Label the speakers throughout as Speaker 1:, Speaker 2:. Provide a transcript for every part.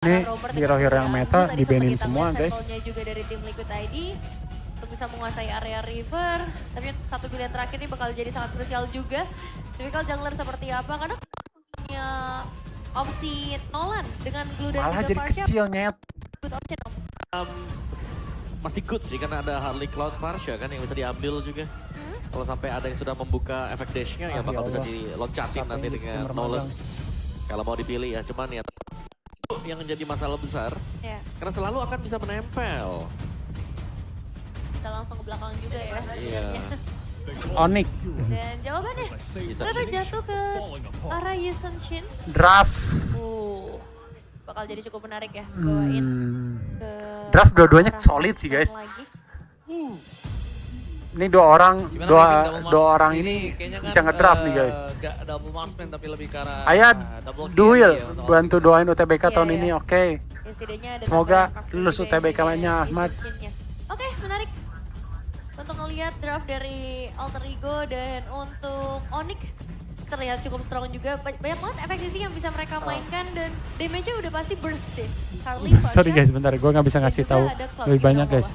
Speaker 1: Ini hero-hero yang meta dibanin semua guys.
Speaker 2: Juga dari tim Liquid ID untuk bisa menguasai area river. Tapi satu pilihan terakhir ini bakal jadi sangat krusial juga. Typical jungler seperti apa? Karena punya opsi Nolan dengan Blue dan
Speaker 1: Malah
Speaker 2: juga
Speaker 1: jadi
Speaker 2: Parsha.
Speaker 1: kecil nyet.
Speaker 2: Good option Om.
Speaker 3: Masih good sih karena ada Harley Cloud Parsha kan yang bisa diambil juga. Kalau sampai ada yang sudah membuka efek dashnya ya bakal bisa diloncatin nanti dengan Nolan. Kalau mau dipilih ya, cuman ya yang menjadi masalah besar
Speaker 2: Ya,
Speaker 3: karena selalu akan bisa menempel.
Speaker 2: kita langsung ke belakang juga ya.
Speaker 3: Iya.
Speaker 1: Onyx,
Speaker 2: Dan jawabannya
Speaker 3: Bisa
Speaker 2: ternyata
Speaker 3: sih.
Speaker 2: jatuh ke arah Yusun Shin.
Speaker 1: draft.
Speaker 2: Bakal jadi cukup menarik ya. Bawain ke
Speaker 1: Draft dua-duanya
Speaker 2: arah
Speaker 1: solid sih guys.
Speaker 2: lagi.
Speaker 1: Ini dua orang ini
Speaker 4: kayaknya
Speaker 1: bisa ngedraft nih guys.
Speaker 4: Gak double marksman tapi lebih ke arah
Speaker 1: Ayah
Speaker 4: double kill
Speaker 1: duel,
Speaker 4: ya untuk
Speaker 1: bantu doain UTBK tahun
Speaker 2: Iya,
Speaker 1: ini
Speaker 2: iya.
Speaker 1: oke.
Speaker 2: Ya, setidaknya ada
Speaker 1: Semoga
Speaker 2: tambahan kartu
Speaker 1: lulus
Speaker 2: juga yang
Speaker 1: UTBK-nya
Speaker 2: dari
Speaker 1: Ahmad.
Speaker 2: Yusun-nya. Oke, menarik. Untuk ngelihat draft dari Alter Ego dan untuk Onyx terlihat cukup strong juga. Banyak banget efek sisi yang bisa mereka mainkan dan damage-nya udah pasti burst sih. Harley,
Speaker 1: Sorry
Speaker 2: Parsha,
Speaker 1: guys, bentar gue nggak bisa
Speaker 2: dan
Speaker 1: ngasih
Speaker 2: juga
Speaker 1: tahu
Speaker 2: ada Cloud
Speaker 1: lebih
Speaker 2: di
Speaker 1: banyak
Speaker 2: bawah.
Speaker 1: guys.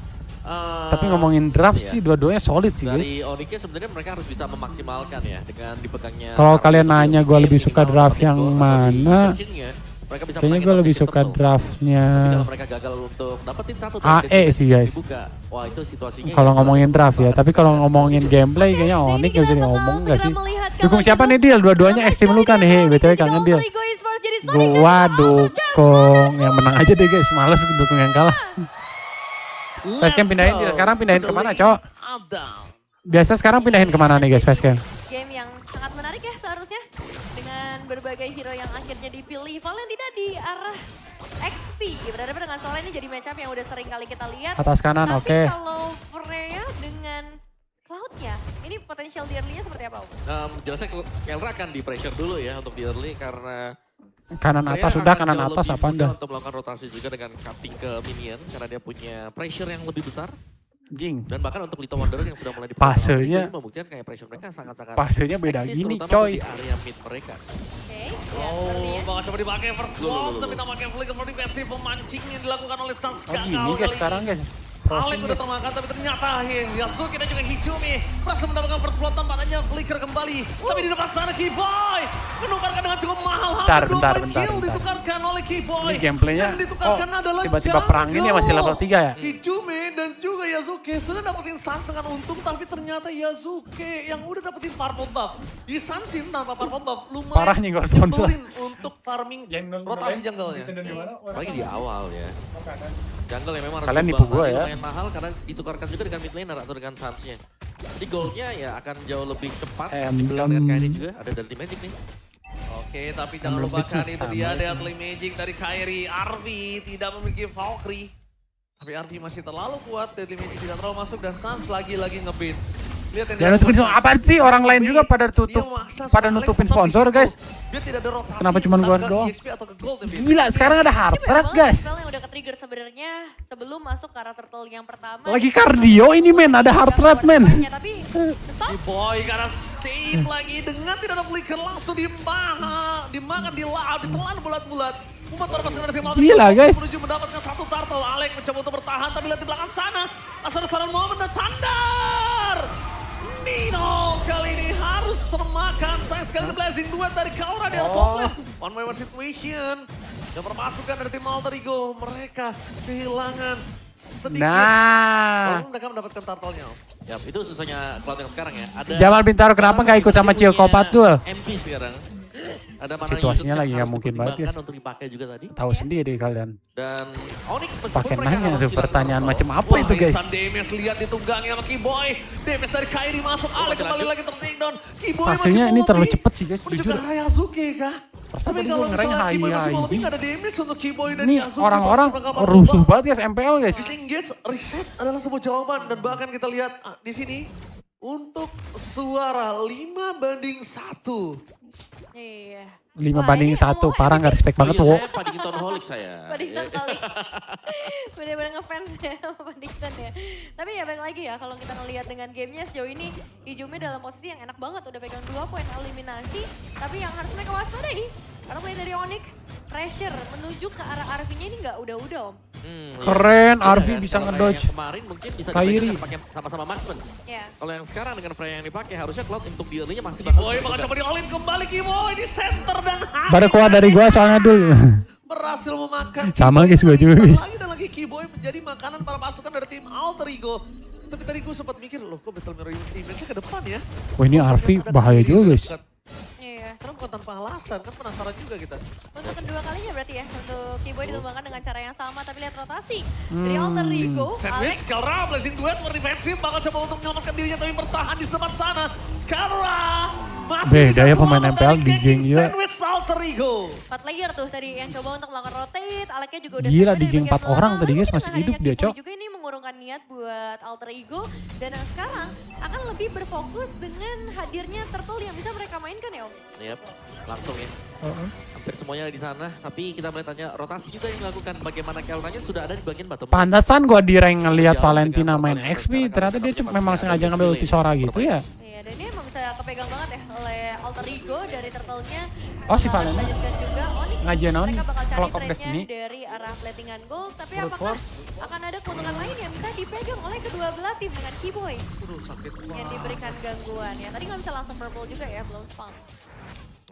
Speaker 1: Tapi ngomongin draft
Speaker 3: Iya.
Speaker 1: sih dua-duanya solid sih guys.
Speaker 3: Dari Onyxnya sebenarnya mereka harus bisa memaksimalkan ya dengan dipegangnya.
Speaker 1: Kalau kalian nanya gue lebih suka
Speaker 3: Minimal
Speaker 1: draft
Speaker 3: Harley
Speaker 1: yang
Speaker 3: Gold atau di
Speaker 1: mana,
Speaker 3: searching-nya, mereka bisa
Speaker 1: kayaknya
Speaker 3: menangin
Speaker 1: gue lebih
Speaker 3: objektif
Speaker 1: suka
Speaker 3: tertentu.
Speaker 1: draftnya
Speaker 3: Tapi kalau mereka gagal untuk dapetin satu
Speaker 1: AE
Speaker 3: target
Speaker 1: sih, guys.
Speaker 3: dibuka, wah itu situasinya.
Speaker 1: kalau
Speaker 3: ya,
Speaker 1: ngomongin
Speaker 3: situasi
Speaker 1: draft ya.
Speaker 3: banget
Speaker 1: Tapi kalau
Speaker 3: mereka.
Speaker 1: ngomongin gameplay kayaknya
Speaker 2: Nah, ini
Speaker 1: Onyx
Speaker 2: kita
Speaker 1: gak usah
Speaker 2: bakal
Speaker 1: ngomong gak
Speaker 2: segera
Speaker 1: sih?
Speaker 2: melihat
Speaker 1: Dukung
Speaker 2: kalau
Speaker 1: siapa
Speaker 2: gitu.
Speaker 1: nih Deal? Dua-duanya
Speaker 2: Selamat
Speaker 1: ekstrim
Speaker 2: sekali
Speaker 1: lu kan
Speaker 2: dari
Speaker 1: nih,
Speaker 2: Onyx
Speaker 1: BTW
Speaker 2: dan
Speaker 1: kangen
Speaker 2: juga
Speaker 1: Deal.
Speaker 2: Alter Ego Esports jadi Sonic dan
Speaker 1: Gua
Speaker 2: Alter
Speaker 1: dukung yang menang aja deh guys, males dukung yang kalah. Facecam pindahin
Speaker 3: Let's
Speaker 1: Deal,
Speaker 3: go
Speaker 1: sekarang pindahin
Speaker 3: to the
Speaker 1: kemana
Speaker 3: lead.
Speaker 1: cok?
Speaker 3: Adam.
Speaker 1: Biasa sekarang pindahin kemana nih guys facecam?
Speaker 2: game yang sangat menarik ya seharusnya dengan berbagai hero yang akhirnya dipilih. Paling tidak di arah XP. Berhadapan dengan Sora ini jadi matchup yang udah sering kali kita lihat.
Speaker 1: Atas kanan,
Speaker 2: Tapi
Speaker 1: oke.
Speaker 2: kalau Freya dengan Cloud-nya, ini potensial di early-nya seperti apa Om?
Speaker 3: Jelasnya Kelra akan di pressure dulu ya untuk di early karena
Speaker 1: Kanan
Speaker 3: Freya
Speaker 1: atas
Speaker 3: akan
Speaker 1: sudah, kanan
Speaker 3: jauh
Speaker 1: atas
Speaker 3: lebih
Speaker 1: apa
Speaker 3: mudah
Speaker 1: anda?
Speaker 3: untuk melakukan rotasi juga dengan cutting ke minion karena dia punya pressure yang lebih besar
Speaker 1: Jing.
Speaker 3: dan bahkan untuk Little Wanderer yang sudah mulai
Speaker 1: Pasenya-
Speaker 3: membuktikan kayak pressure mereka sangat-sangat
Speaker 1: Pasenya beda
Speaker 3: eksis,
Speaker 1: gini
Speaker 3: terutama
Speaker 1: coy.
Speaker 3: di area mid mereka.
Speaker 2: Oke,
Speaker 4: Oh,
Speaker 2: sepertinya.
Speaker 4: bakal coba dipakai first
Speaker 3: Loh, loh,
Speaker 4: blood,
Speaker 3: loh,
Speaker 4: tapi
Speaker 3: loh.
Speaker 4: tampaknya flick seperti versi pemancing yang dilakukan oleh Sans
Speaker 1: Oh gini guys sekarang guys.
Speaker 4: Alek
Speaker 1: Crossing
Speaker 4: udah
Speaker 1: guys.
Speaker 4: termakan tapi ternyata Yasuki dan juga Hijumi berhasil mendapatkan first blood tanpa adanya flicker kembali. Tapi di depan sana Keyboy menukarkan dengan cukup mahal.
Speaker 1: Bentar,
Speaker 4: Hampir
Speaker 1: bentar,
Speaker 4: 2
Speaker 1: bentar,
Speaker 4: kill
Speaker 1: bentar.
Speaker 4: ditukarkan oleh Keyboy.
Speaker 1: Ini gameplaynya,
Speaker 4: Yang ditukarkan
Speaker 1: oh,
Speaker 4: adalah
Speaker 1: tiba-tiba perang ini masih level 3 ya?
Speaker 4: Hijumi dan juga Yasuke sudah dapetin Sans dengan untung tapi ternyata Yasuke yang udah dapetin purple buff. Di Sansin tanpa purple buff lumayan
Speaker 1: Parah nih, nggak sponsor.
Speaker 4: nyebelin untuk farming rotasi jungle-nya.
Speaker 3: Apalagi di awal ya. Jungle yang memang harus
Speaker 1: Kalian nipu
Speaker 3: berubah.
Speaker 1: gua
Speaker 3: Nanti
Speaker 1: ya.
Speaker 3: lumayan mahal karena ditukarkan juga dengan mid laner atau dengan Sans-nya. Jadi goldnya ya akan jauh lebih cepat.
Speaker 1: Emblem.
Speaker 3: Dengan Kairi juga ada Dirty Magic nih.
Speaker 4: Oke, tapi jangan
Speaker 1: Belum
Speaker 4: lupakan
Speaker 1: itu
Speaker 4: itu
Speaker 1: sama
Speaker 4: dia
Speaker 1: sih.
Speaker 4: Deadly Magic dari Kairi. Arvi tidak memiliki Valkyrie. Tapi Arvi masih terlalu kuat, Deadly Magic tidak terlalu masuk dan Sans lagi-lagi ngebit. Lihat yang
Speaker 1: Jangan nutupin
Speaker 4: dilakukan
Speaker 1: semua.
Speaker 4: Sans.
Speaker 1: Apaan sih orang lain
Speaker 4: Tapi
Speaker 1: juga pada
Speaker 4: dia
Speaker 1: tutup,
Speaker 4: memaksa
Speaker 1: pada
Speaker 4: supaya
Speaker 1: nutupin
Speaker 4: tetap di
Speaker 1: sponsor
Speaker 4: situ.
Speaker 1: guys.
Speaker 4: Dia tidak ada rotasi.
Speaker 1: Kenapa cuman
Speaker 4: entah
Speaker 1: gua
Speaker 4: ke
Speaker 1: doang?
Speaker 4: EXP atau ke Gold ya, Vin.
Speaker 1: Gila sekarang ada hard
Speaker 2: Ini banyak
Speaker 1: threat
Speaker 2: banget
Speaker 1: guys.
Speaker 2: spell yang udah ke-trigger sebenarnya sebelum masuk ke arah turtle yang pertama.
Speaker 1: Lagi cardio ini men, ada hard threat men.
Speaker 2: Tapi stop.
Speaker 4: Boy karena escape lagi dengan tidak ada flicker langsung dimakan, dilahap, ditelan bulat-bulat. Umat para pasukan dari tim Alter
Speaker 1: Gila,
Speaker 4: Ego
Speaker 1: guys.
Speaker 4: menuju mendapatkan satu turtle. Alek mencoba untuk bertahan tapi lihat di belakang sana. Asal seorang Muhammad dan Sandar. Nino kali ini harus termakan. Sayang sekali blazing duet dari Kaura di top lane. One way one situation. Yang perpasukan dari tim Alter Ego. Mereka kehilangan sedikit.
Speaker 1: Nah,
Speaker 4: Lalu mereka mendapatkan turtle-nya.
Speaker 3: Ya itu susahnya Cloud yang sekarang ya. Ada
Speaker 1: Jamal Bintaro kenapa nggak ikut sama
Speaker 3: Dia
Speaker 1: Cio Kopat
Speaker 3: punya
Speaker 1: dul?
Speaker 3: MP sekarang. Ada mana
Speaker 1: Situasinya
Speaker 3: Yusuf
Speaker 1: lagi
Speaker 3: yang
Speaker 1: nggak
Speaker 3: harus
Speaker 1: mungkin banget,
Speaker 3: dipertimbangkan
Speaker 1: guys.
Speaker 3: untuk dipakai juga tadi.
Speaker 1: Tahu sendiri kalian.
Speaker 3: Dan Onyx meskipun
Speaker 1: Pakai
Speaker 3: mereka
Speaker 1: nanya
Speaker 3: harus
Speaker 1: tuh
Speaker 3: bilang
Speaker 1: pertanyaan
Speaker 3: turtle,
Speaker 1: macam apa itu guys?
Speaker 4: Instant damage lihat ditunggangi sama Keyboy. Damage dari Kairi masuk. Alek
Speaker 3: masih
Speaker 4: kembali
Speaker 3: lanjut.
Speaker 4: lagi ter-take down. Keyboy
Speaker 1: Fasenya
Speaker 4: masih
Speaker 1: ini
Speaker 4: mau
Speaker 1: terlalu
Speaker 4: lebih.
Speaker 1: cepet sih guys,
Speaker 4: Menuju
Speaker 1: jujur.
Speaker 4: ke arah Yasuke kah?
Speaker 1: Perasaan
Speaker 4: Tapi
Speaker 1: tadi
Speaker 4: kalau
Speaker 1: gua ngerain
Speaker 4: misalnya Keyboy masih mau
Speaker 1: high.
Speaker 4: lebih, nggak ada damage untuk Keyboy dan
Speaker 1: Ini
Speaker 4: Yasuke.
Speaker 1: orang-orang
Speaker 4: Pasti bakal
Speaker 1: rusuh
Speaker 4: berubah.
Speaker 1: banget guys MPL guys.
Speaker 4: Disengage, reset adalah sebuah jawaban. Dan bahkan kita lihat di sini. Untuk suara 5-1.
Speaker 2: Iya. Wah,
Speaker 1: 5-1,
Speaker 2: ini
Speaker 1: parah nggak respect banget tuh.
Speaker 3: Saya Paddingtonholic saya.
Speaker 2: Paddington kali. Bener-bener ngefans ya sama Paddington ya. Tapi ya balik lagi ya, kalau kita ngelihat dengan gamenya sejauh ini, Ijume dalam posisi yang enak banget. Udah pegang 2 poin eliminasi. Tapi yang harus mereka waspadai, karena play dari Onyx, pressure menuju ke arah Arvi-nya ini nggak udah-udah om.
Speaker 1: Keren,
Speaker 3: Iya
Speaker 1: Arvi
Speaker 3: kan?
Speaker 1: bisa
Speaker 3: Kalau
Speaker 1: ngedodge.
Speaker 3: yang kemarin mungkin bisa
Speaker 1: Kairi.
Speaker 3: dipegang pakai sama-sama marksman.
Speaker 2: Ya.
Speaker 3: Kalau yang sekarang dengan Freya yang dipakai harusnya Cloud untuk di early-nya masih bakal
Speaker 4: Kiboy bakal coba di-all-in kembali Kiboy di center dan
Speaker 1: Baru keluar dari gua soalnya dulu.
Speaker 4: berhasil memakan.
Speaker 1: Sama
Speaker 4: Kiboy
Speaker 1: guys, gua juga
Speaker 4: lagi
Speaker 1: guys.
Speaker 4: dan lagi Kiboy menjadi makanan para pasukan dari tim Alter Ego. Tapi tadi gue sempat mikir, loh kok Battle Mirror image-nya ke depan ya?
Speaker 1: Wah ini Arvi bahaya juga guys.
Speaker 2: Iya.
Speaker 4: Karena bukan tanpa alasan, kan penasaran juga kita.
Speaker 2: Untuk kedua kalinya berarti ya, untuk Kiboy ditumbangkan dengan cara yang sama, tapi lihat rotasi dari Alter Ego, Alex.
Speaker 4: Sandwich, Kelra, Blazing Duet, berdefensif, bakal coba untuk menyelamatkan dirinya tapi bertahan di depan sana. Kelra masih
Speaker 1: Beda
Speaker 4: bisa
Speaker 1: ya pemain
Speaker 4: selamat
Speaker 1: MPL
Speaker 4: dari
Speaker 1: di
Speaker 4: geng
Speaker 1: geng juga.
Speaker 4: Sandwich Alter Ego.
Speaker 2: 4 player tuh tadi yang coba untuk melakukan rotate, Aleknya juga udah
Speaker 1: Gila,
Speaker 2: standby
Speaker 1: di geng
Speaker 2: bagian
Speaker 1: 4 orang
Speaker 2: belakang.
Speaker 1: tadi, guys,
Speaker 2: Tapi
Speaker 1: masih
Speaker 2: dengan
Speaker 1: hidup
Speaker 2: adanya
Speaker 1: dia,
Speaker 2: Kiboy
Speaker 1: Cok.
Speaker 2: juga ini mengurungkan niat buat Alter Ego, dan yang sekarang akan lebih berfokus dengan hadirnya Turtle yang bisa mereka mainkan ya om.
Speaker 3: Yap, langsung ya. Hampir semuanya ada di sana, tapi kita melihatnya rotasi juga yang dilakukan. Bagaimana Kelranya sudah ada di bagian bottom.
Speaker 1: Pantesan gua di rank ngelihat
Speaker 3: Jauh
Speaker 1: Valentina
Speaker 3: dengan
Speaker 1: main
Speaker 3: total yang
Speaker 1: XP,
Speaker 3: sekarang
Speaker 1: ternyata dia
Speaker 3: kan
Speaker 1: memang
Speaker 3: masih
Speaker 1: sengaja
Speaker 3: ada
Speaker 1: ngambil
Speaker 3: delay
Speaker 1: ulti Sora gitu ya.
Speaker 2: Iya, dan ini emang bisa kepegang banget ya oleh Alter Ego dari Turtle-nya.
Speaker 1: Oh, si
Speaker 2: Bakal
Speaker 1: Valen.
Speaker 2: dilanjutkan juga Onyx.
Speaker 1: Ngajian naon
Speaker 2: Mereka bakal cari
Speaker 1: kalau ke
Speaker 2: trade-nya
Speaker 1: Destiny?
Speaker 2: dari arah platingan gold, tapi
Speaker 1: Brute
Speaker 2: apakah
Speaker 1: Force.
Speaker 2: akan ada keuntungan lain yang bisa dipegang oleh kedua belah tim dengan Kiboy
Speaker 4: Aduh sakit
Speaker 2: yang diberikan gangguan ya. Tadi nggak bisa langsung purple juga ya, belum spam.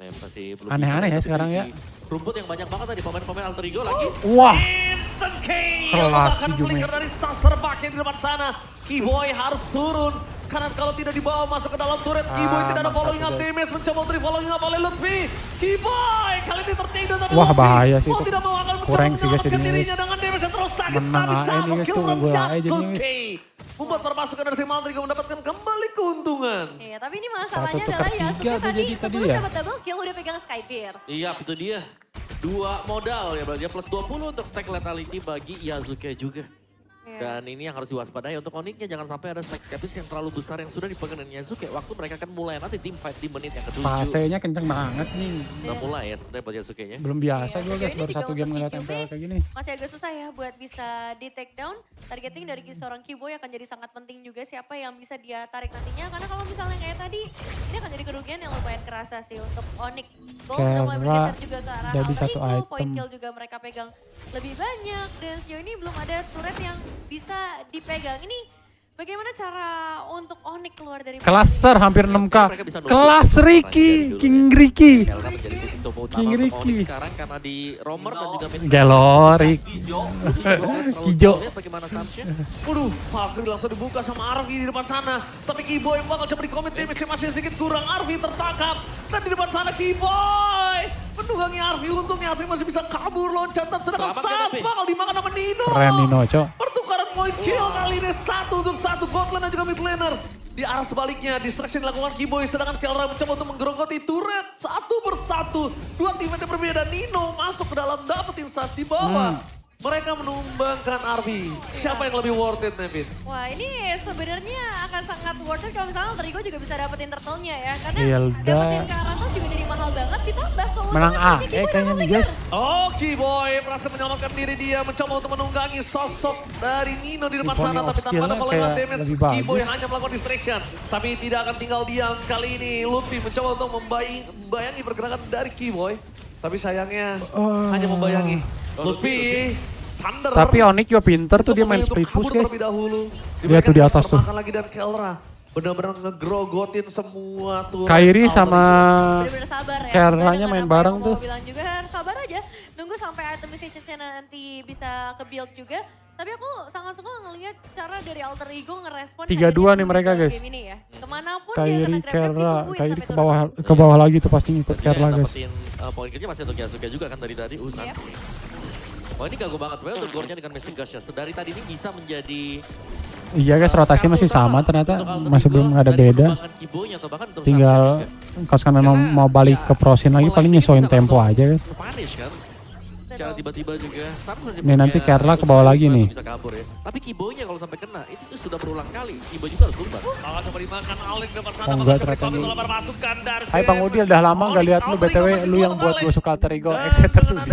Speaker 3: Masih belum
Speaker 1: Aneh-aneh
Speaker 3: bisa
Speaker 1: ya sekarang ya.
Speaker 3: Rumput yang banyak banget tadi pemain-pemain Alter Ego lagi.
Speaker 1: Wah,
Speaker 4: Instant KO.
Speaker 1: Kelas
Speaker 4: Bahkan
Speaker 1: Ijume.
Speaker 4: flicker dari Saster Bucket di depan sana. Kiboy harus turun. Karena kalau tidak dibawa masuk ke dalam turret, Kiboy tidak ada
Speaker 1: maksa
Speaker 4: following
Speaker 1: tuh,
Speaker 4: up
Speaker 1: guys.
Speaker 4: damage. Mencoba untuk following up oleh Lutfi. Kiboy kali ini tertidur tapi
Speaker 1: Wah,
Speaker 4: Lutfi
Speaker 1: bahaya sih
Speaker 4: mau
Speaker 1: itu.
Speaker 4: tidak mau akan mencoba
Speaker 1: Kurang sih, guys,
Speaker 4: menyelamatkan
Speaker 1: jadinya,
Speaker 4: dirinya
Speaker 1: guys.
Speaker 4: dengan damage yang terus sakit.
Speaker 1: Menang
Speaker 4: Tapi
Speaker 1: AE nih,
Speaker 4: double
Speaker 1: guys,
Speaker 4: kill
Speaker 1: tuh,
Speaker 4: from
Speaker 1: unggul AE jadinya,
Speaker 4: Yatsuki. Membuat para pasukan dari tim Alter Ego mendapatkan kembali keuntungan.
Speaker 2: Iya, tapi ini
Speaker 1: 1
Speaker 2: masalahnya
Speaker 1: tukar
Speaker 2: adalah
Speaker 1: 3
Speaker 2: Yasuke
Speaker 1: tuh
Speaker 2: tadi
Speaker 1: jadi tadi
Speaker 2: sebelum
Speaker 1: ya.
Speaker 2: dapat double kill udah pegang Sky Pierce.
Speaker 3: Iya, itu dia. 2 modal ya, berarti dia plus 20 untuk stack lethality bagi Yasuke juga.
Speaker 2: Iya.
Speaker 3: Dan ini yang harus diwaspadai untuk Onyx-nya, jangan sampai ada stack skeptis yang terlalu besar yang sudah dipegang dengan Yasuke. Waktu mereka akan mulai nanti tim fight di menit yang ke-7.
Speaker 1: fasenya kenceng banget nih.
Speaker 3: Udah mulai ya sebenarnya buat Yasuke-nya.
Speaker 1: Belum biasa
Speaker 2: Iya,
Speaker 1: gua guys,
Speaker 2: sejauh ini
Speaker 1: baru
Speaker 2: juga
Speaker 1: 1 game
Speaker 2: untuk
Speaker 1: ngeliat
Speaker 2: Ijume
Speaker 1: MPL kayak gini.
Speaker 2: masih agak susah ya buat bisa di take down. Targeting dari seorang Kiboy akan jadi sangat penting juga siapa yang bisa dia tarik nantinya. Karena kalau misalnya kayak tadi, ini akan jadi kerugian yang lumayan kerasa sih untuk Onyx. Gold sudah mulai
Speaker 1: Kelra
Speaker 2: bergeser juga ke arah
Speaker 1: jadi
Speaker 2: Alter
Speaker 1: 1
Speaker 2: Ego, point
Speaker 1: item.
Speaker 2: kill juga mereka pegang lebih banyak. Dan sejauh ini belum ada turret yang bisa dipegang. Ini bagaimana cara untuk Onyx keluar dari
Speaker 1: Cluster hampir 6K.
Speaker 3: Mereka bisa nunggu
Speaker 1: Kelas
Speaker 3: untuk
Speaker 1: Ricky,
Speaker 3: pertandingan dulu
Speaker 1: King
Speaker 3: ya.
Speaker 1: Ricky.
Speaker 3: Kelra menjadi titik topo utama
Speaker 1: King
Speaker 3: untuk
Speaker 1: Ricky.
Speaker 3: Onyx sekarang karena di Romer dan juga mid.
Speaker 1: Gelorik. Kijo.
Speaker 3: Lihat bagaimana Sansnya.
Speaker 4: Waduh, Valkyrie langsung dibuka sama Arvi di depan sana. Tapi Kiboy bakal coba di-commit damage masih sedikit kurang. Arvi tertangkap. Dan di depan sana Kiboy menunggangi Arvi. Untungnya Arvi masih bisa kabur loncatan. Sedangkan
Speaker 3: Selamat,
Speaker 4: Sans
Speaker 3: Kevin.
Speaker 4: bakal dimakan sama Nino.
Speaker 1: Keren Nino, Cok.
Speaker 4: Pertukaran point kill kali ini 1 untuk 1. Bot lane dan juga mid laner. Di arah sebaliknya, distraction dilakukan Kiboy. Sedangkan Kelra mencoba untuk menggerogoti turret. 1 persatu. 2 teammate yang berbeda. Nino masuk ke dalam dapetin Sans di bawah. Mereka menumbangkan Arvi. Siapa yang lebih worth it, Nevin?
Speaker 2: Wah ini sebenarnya akan sangat worth it kalau misalnya Alter Ego juga bisa dapetin turtle-nya ya. Karena
Speaker 1: Hilda.
Speaker 2: dapetin Karasos juga jadi mahal banget, ditambah keuntungan
Speaker 1: Menang
Speaker 2: dari
Speaker 1: AE
Speaker 2: Kiboy
Speaker 1: kayaknya
Speaker 2: double
Speaker 1: nih
Speaker 2: kill.
Speaker 1: guys.
Speaker 4: Oh, Kiboy berhasil menyelamatkan diri dia. Mencoba untuk menunggangi sosok dari Nino di
Speaker 1: Si
Speaker 4: depan
Speaker 1: Pony
Speaker 4: sana.
Speaker 1: off
Speaker 4: Tapi tanpa ada
Speaker 1: skill-nya
Speaker 4: follow-up
Speaker 1: kayak
Speaker 4: damage.
Speaker 1: lebih bagus.
Speaker 4: Kiboy hanya melakukan distraction. Tapi tidak akan tinggal diam. Kali ini Lutfi mencoba untuk membayangi pergerakan dari Kiboy. Tapi sayangnya hanya membayangi. Lutfi, Thunder.
Speaker 1: Tapi Onyx juga pinter tuh dia main
Speaker 4: Untuk
Speaker 1: split push
Speaker 4: kabur
Speaker 1: guys.
Speaker 4: terlebih dahulu.
Speaker 1: Lihat tuh di atas tuh.
Speaker 4: Termakan lagi dan Kelra. Benar-benar ngegrogotin semua turret
Speaker 1: Kairi
Speaker 4: Alter
Speaker 1: sama
Speaker 2: Bener-bener sabar ya.
Speaker 1: Kerlanya
Speaker 2: Sesuai dengan
Speaker 1: main
Speaker 2: apa
Speaker 1: bareng
Speaker 2: yang
Speaker 1: tuh.
Speaker 2: mau bilang juga sabar aja. Nunggu sampai itemization-nya nanti bisa ke build juga. Tapi aku sangat suka ngelihat cara dari Alter Ego ngerespon
Speaker 1: 3-2 nih mereka, guys.
Speaker 2: game ini ya. Kemanapun
Speaker 1: Kairi,
Speaker 2: dia kena grab,
Speaker 1: Kerla,
Speaker 2: ditungguin
Speaker 1: Kairi
Speaker 2: sampai turun.
Speaker 1: ke bawah lagi tuh pasti ngikut
Speaker 3: Dia
Speaker 1: Kerla
Speaker 3: yang
Speaker 1: guys.
Speaker 3: dapetin poin killnya masih untuk Yasuke juga kan dari tadi.
Speaker 2: Yep.
Speaker 3: Oh ini ganggu banget sebenarnya untuk gore-nya dengan Missing Gush ya. Dari tadi ini bisa menjadi
Speaker 1: Iya guys, rotasi masih sama ternyata, masih belum ada beda. Tinggal kalau sekarang memang mau balik ke prosin lagi paling nyesuaiin tempo aja guys.
Speaker 3: Punish kan. secara tiba-tiba juga. Sans masih
Speaker 1: Nih, nanti
Speaker 3: punya
Speaker 1: Kerla ke bawah lagi
Speaker 3: usaha
Speaker 1: nih.
Speaker 3: Bisa kabur ya. Tapi Kiboy-nya kalau sampai kena, itu sudah berulang kali. Kiboy juga harus tumbang.
Speaker 4: Kalau coba dimakan Alek dapat sana.
Speaker 1: Oh, enggak, ternyata nih.
Speaker 4: Masukan dari
Speaker 1: Hai Bang Udil, udah lama gak lihat lu, BTW lu yang buat gue suka alter ego, Exeter sudah.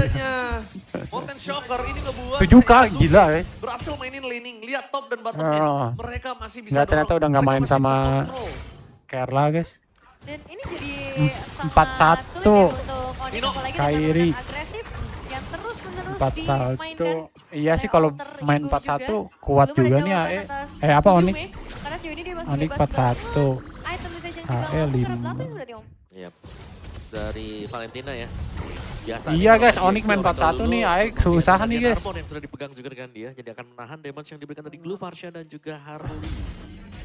Speaker 4: Mountain Shocker ini ngebuat
Speaker 1: 7K, gila guys.
Speaker 4: berhasil mainin laning, lihat top dan bottom
Speaker 1: Oh.
Speaker 4: lane. Mereka masih bisa
Speaker 1: Nggak, ternyata
Speaker 4: dorong,
Speaker 1: udah nggak
Speaker 4: mereka
Speaker 1: main
Speaker 4: masih bisa
Speaker 1: sama
Speaker 4: kontrol.
Speaker 1: Kerla guys.
Speaker 2: Dan ini jadi
Speaker 1: 4-1.
Speaker 2: sangat sulit ya untuk Onyx,
Speaker 4: Nino,
Speaker 2: apalagi
Speaker 1: Kairi.
Speaker 2: dengan agresif yang terus-menerus
Speaker 1: 4-1.
Speaker 2: dimainkan.
Speaker 1: Iya sih kalau
Speaker 2: Alter
Speaker 1: main
Speaker 2: Ego
Speaker 1: 4-1
Speaker 2: juga.
Speaker 1: kuat
Speaker 2: Belum
Speaker 1: juga
Speaker 2: ada
Speaker 1: nih
Speaker 2: jawaban
Speaker 1: AE.
Speaker 2: atas
Speaker 1: Apa Onyx?
Speaker 2: Yume, karena sejauh ini dia masih
Speaker 1: Onyx
Speaker 2: bebas
Speaker 1: 4-1.
Speaker 2: banget. Itemization juga
Speaker 1: AE
Speaker 2: langsung
Speaker 1: 5.
Speaker 2: berapa sih berarti Om?
Speaker 3: Iya. Dari Valentina ya. Biasa
Speaker 1: Iya
Speaker 3: nih,
Speaker 1: guys,
Speaker 3: kalau
Speaker 1: Onyx
Speaker 3: di
Speaker 1: main
Speaker 3: XP
Speaker 1: 4-1
Speaker 3: dulu,
Speaker 1: nih, AE susah nih
Speaker 3: dia
Speaker 1: guys.
Speaker 3: Harmon yang sudah dipegang juga dengan dia, jadi akan menahan damage yang diberikan dari Glue, Varsha dan juga Harley.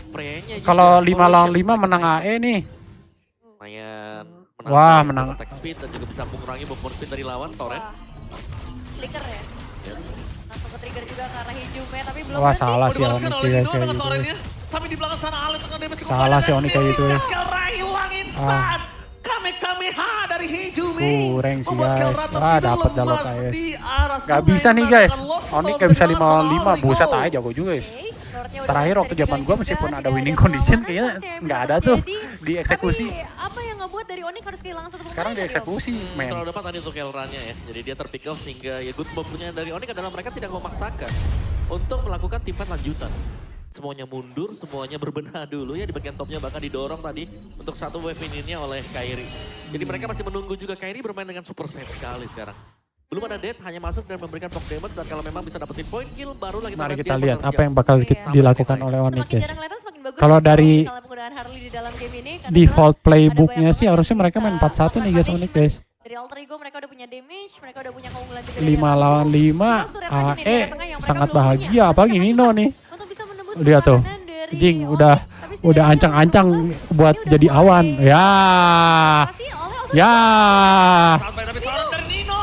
Speaker 3: Freya-nya juga,
Speaker 1: Kalau 5 lawan
Speaker 3: Coalition
Speaker 1: 5 menang
Speaker 3: second
Speaker 1: AE nih.
Speaker 3: lumayan
Speaker 1: Wah,
Speaker 3: menantang,
Speaker 1: menang.
Speaker 3: attack speed dan juga bisa mengurangi movement speed dari lawan Torrent.
Speaker 2: Wah, flicker ya.
Speaker 3: Ya.
Speaker 2: Langsung ke trigger juga ke arah Hijume, tapi belum
Speaker 1: Wah,
Speaker 2: berhenti.
Speaker 1: salah
Speaker 4: Oh,
Speaker 1: sih
Speaker 4: dibalaskan
Speaker 1: Onyx
Speaker 4: oleh
Speaker 1: guys
Speaker 4: Nino
Speaker 1: kayak
Speaker 4: dengan
Speaker 1: gitu.
Speaker 4: torrentnya. Tapi di belakang sana Alek dengan damage cukup
Speaker 1: Salah
Speaker 4: banyak
Speaker 1: sih
Speaker 4: dan
Speaker 1: Onyx kayak gitu ya.
Speaker 4: Kelra hilang instan. Kamehameha dari Hijume.
Speaker 1: Kurang sih,
Speaker 4: Membuat
Speaker 1: guys.
Speaker 4: Kelra
Speaker 1: Ah,
Speaker 4: tertidur
Speaker 1: dapet dah
Speaker 4: lemas
Speaker 1: guys.
Speaker 4: di arah
Speaker 1: Gak
Speaker 4: sungai
Speaker 1: bisa nih guys.
Speaker 4: menandakan Lord
Speaker 1: Onyx
Speaker 4: Fall
Speaker 1: gak bisa
Speaker 4: bisa
Speaker 1: 5 lawan
Speaker 4: dilawan
Speaker 1: 5,
Speaker 4: sama
Speaker 1: buset
Speaker 4: Alter
Speaker 1: aja
Speaker 4: Ego.
Speaker 1: jago juga guys.
Speaker 2: Oke, Lordnya udah
Speaker 1: Terakhir
Speaker 2: bisa
Speaker 1: waktu zaman
Speaker 2: dipegang
Speaker 1: gua
Speaker 2: juga,
Speaker 1: meskipun ada
Speaker 2: tidak
Speaker 1: winning
Speaker 2: perlawanan
Speaker 1: condition
Speaker 2: sama
Speaker 1: kayaknya
Speaker 2: sekali yang
Speaker 1: nggak
Speaker 2: bisa
Speaker 1: ada tuh
Speaker 2: terjadi.
Speaker 1: dieksekusi.
Speaker 2: Tapi apa yang ngebuat dari Onyx harus kehilangan satu pemain?
Speaker 1: Sekarang
Speaker 2: tadi, Om?
Speaker 1: dieksekusi men.
Speaker 3: Terlalu dapat tadi untuk Kelranya ya, jadi dia terpick off sehingga ya good move-nya dari Onyx adalah mereka tidak memaksakan untuk melakukan team fight lanjutan. Semuanya mundur, semuanya berbenah dulu ya di bagian topnya, bahkan didorong tadi untuk satu wave mininnya oleh Kairi. Jadi mereka masih menunggu juga. Kairi bermain dengan super safe sekali sekarang. Belum ada death, hanya masuk dan memberikan poke damage, dan kalau memang bisa dapetin point kill barulah kita
Speaker 1: Mari
Speaker 3: lihat
Speaker 1: kita
Speaker 3: dia
Speaker 1: lihat
Speaker 3: menerjang.
Speaker 1: apa yang bakal
Speaker 2: Iya.
Speaker 1: dilakukan oleh Onyx
Speaker 2: Semakin
Speaker 1: guys.
Speaker 2: jarang kelihatan semakin bagus.
Speaker 1: Kalau
Speaker 2: ya,
Speaker 1: dari
Speaker 2: misalnya penggunaan Harley di dalam game ini, karena
Speaker 1: Default
Speaker 2: jelas
Speaker 1: playbooknya
Speaker 2: ada
Speaker 1: sih
Speaker 2: banyak
Speaker 1: harusnya
Speaker 2: yang
Speaker 1: mereka
Speaker 2: bisa
Speaker 1: main 4-1 nih guys
Speaker 2: melakukan
Speaker 1: Onyx guys.
Speaker 2: Dari Alter Ego mereka udah punya damage, mereka udah punya keunggulan juga.
Speaker 1: 5 lawan 5 AE sangat bahagia apalagi Nino nih.
Speaker 2: Untuk bisa menembus
Speaker 1: Lihat tuh.
Speaker 2: pertahanan dari
Speaker 1: Jing
Speaker 2: Onyx.
Speaker 1: udah
Speaker 2: Tapi setidaknya
Speaker 1: ancang-ancang buat
Speaker 2: ini udah
Speaker 1: jadi
Speaker 2: mulai
Speaker 1: awan. Ya.
Speaker 2: dimanfaati oleh Alter
Speaker 1: Ya.
Speaker 4: Sampai tapi torrent dari Nino.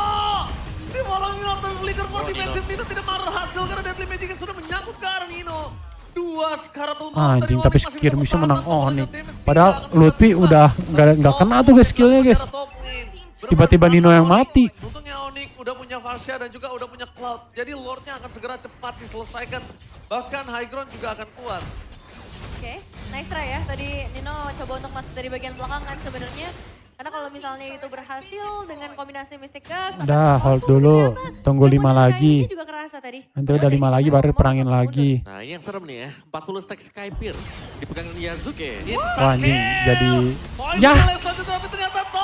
Speaker 4: Dibolongin waktu flicker for defensive. Nino tidak berhasil karena Deadly Magic sudah menyangkut ke arah Nino. Dua sekarang tuh
Speaker 1: Anjing tapi skirmishnya menang Onyx. Padahal Lutfi udah nggak kena tuh guys skillnya guys. Tiba-tiba Nino yang mati.
Speaker 4: Untungnya Onyx udah punya Varsha dan juga udah punya Cloud. Jadi Lordnya akan segera cepat diselesaikan. Bahkan high ground juga akan kuat.
Speaker 2: Oke, nice try ya. Tadi Nino coba untuk masuk dari bagian belakang kan sebenarnya. Karena kalau misalnya itu berhasil dengan kombinasi Mystic Gas.
Speaker 1: Udah hold dulu. Tunggu 5 lagi.
Speaker 2: Juga kerasa tadi.
Speaker 1: Nanti udah 5 lagi baru perangin lagi.
Speaker 3: Nah ini yang serem nih ya, 40 stack Sky Pierce dipegang Yazuke.
Speaker 1: Wah anjing jadi
Speaker 4: Ya.
Speaker 1: ya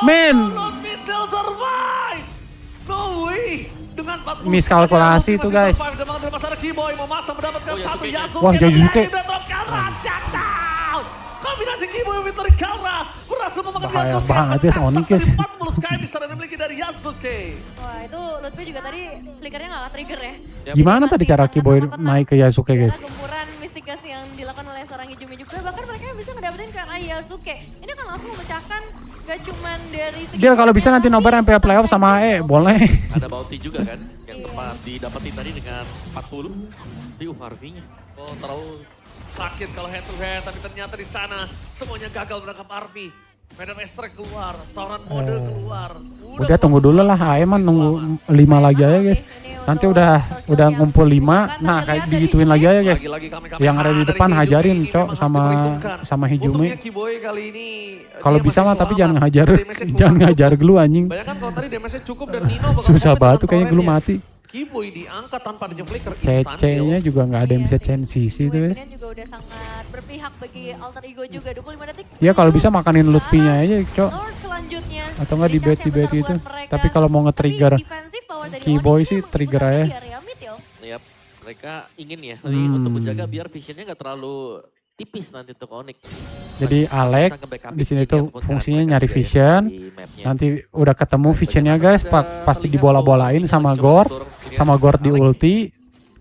Speaker 1: men.
Speaker 4: Still survive. No way. Dengan 40
Speaker 1: Miskalkulasi
Speaker 4: masih
Speaker 1: tuh, guys.
Speaker 4: survive. Demang dari pasar Kiboy memasang mendapatkan
Speaker 3: Oh,
Speaker 4: satu
Speaker 3: Yasuke.
Speaker 4: Yasuke.
Speaker 1: Wah, Yasuke.
Speaker 4: Shutdown. Kombinasi Kiboy Victory Kelra berhasil memakan
Speaker 1: Bahaya
Speaker 4: Yasuke.
Speaker 1: banget ya, Onyx, guys.
Speaker 4: 40 Sky bisa dimiliki dari Yasuke.
Speaker 2: Wah itu Lutfi juga tadi flickernya nggak trigger ya.
Speaker 1: Gimana tadi cara Kiboy naik ke Yasuke guys?
Speaker 2: Karena gempuran Mystic Gas yang dilakukan oleh seorang Hijume juga. Bahkan mereka bisa ngedapetin ke arah Yasuke. Ini kan langsung memecahkan gak cuman dari segi...
Speaker 1: Dia kalau bisa nanti nobar sampai playoff sama AE boleh.
Speaker 3: Ada bounty juga kan, yang
Speaker 2: Iya.
Speaker 3: sempat didapetin tadi dengan 40. Harvey-nya.
Speaker 4: Oh terlalu sakit kalau head to head, tapi ternyata di sana semuanya gagal menangkap Arvi. Medan Esther keluar, Torrent Mode keluar.
Speaker 1: Udah tunggu dulu lah AE mah nunggu 5 lagi aja guys. Nanti udah ngumpul 5. Nah kayak digituin lagi aja guys.
Speaker 4: Lagi-lagi kami
Speaker 1: Yang ada di
Speaker 4: dari
Speaker 1: depan
Speaker 4: Hijume
Speaker 1: hajarin
Speaker 4: ini
Speaker 1: cok
Speaker 4: memang harus diperhitungkan.
Speaker 1: sama Hijume.
Speaker 4: Untungnya Kiboy kali ini
Speaker 1: Kalau
Speaker 4: dia
Speaker 1: bisa
Speaker 4: masih
Speaker 1: mah tapi
Speaker 4: selamat.
Speaker 1: jangan ngajar
Speaker 4: Damage-nya kurang
Speaker 1: jangan ngajar
Speaker 4: cukup.
Speaker 1: gelu anjing.
Speaker 4: Bayangkan kalau tadi damage-nya cukup dan Nino bakal
Speaker 1: Susah
Speaker 4: kompet
Speaker 1: banget
Speaker 4: dengan
Speaker 1: tuh kayaknya gelu
Speaker 4: torrentnya.
Speaker 1: mati.
Speaker 4: Kiboy diangkat tanpa adanya flicker instant
Speaker 1: CC-nya
Speaker 4: kill.
Speaker 1: juga nggak ada yang bisa chain sisi tuh guys.
Speaker 2: Kemudian juga udah sangat berpihak bagi Alter Ego juga. 25 detik.
Speaker 1: Ya kalau bisa makanin Lutfi-nya aja cok.
Speaker 2: Lord selanjutnya.
Speaker 1: Atau nggak di
Speaker 2: Jadi chance yang
Speaker 1: bait
Speaker 2: besar
Speaker 1: itu.
Speaker 2: buat mereka.
Speaker 1: Tapi kalau mau nge-trigger
Speaker 2: Tapi defensive power dari
Speaker 1: Kiboy
Speaker 2: Onyx
Speaker 1: sih
Speaker 2: memang
Speaker 1: trigger
Speaker 2: pusatnya
Speaker 1: aja.
Speaker 2: di area mid ya.
Speaker 3: Yap, mereka ingin ya
Speaker 1: Hmm.
Speaker 3: untuk menjaga biar visionnya nggak terlalu tipis nanti untuk Onyx.
Speaker 1: Jadi
Speaker 3: Masih
Speaker 1: Alek
Speaker 3: bisa nge-backup
Speaker 1: di sini
Speaker 3: tim
Speaker 1: tuh
Speaker 3: ataupun
Speaker 1: fungsinya
Speaker 3: mereka
Speaker 1: nyari
Speaker 3: juga ya
Speaker 1: vision.
Speaker 3: di mapnya.
Speaker 1: Nanti udah ketemu visionnya guys, pasti dibola-bolain sama Gord, di ulti.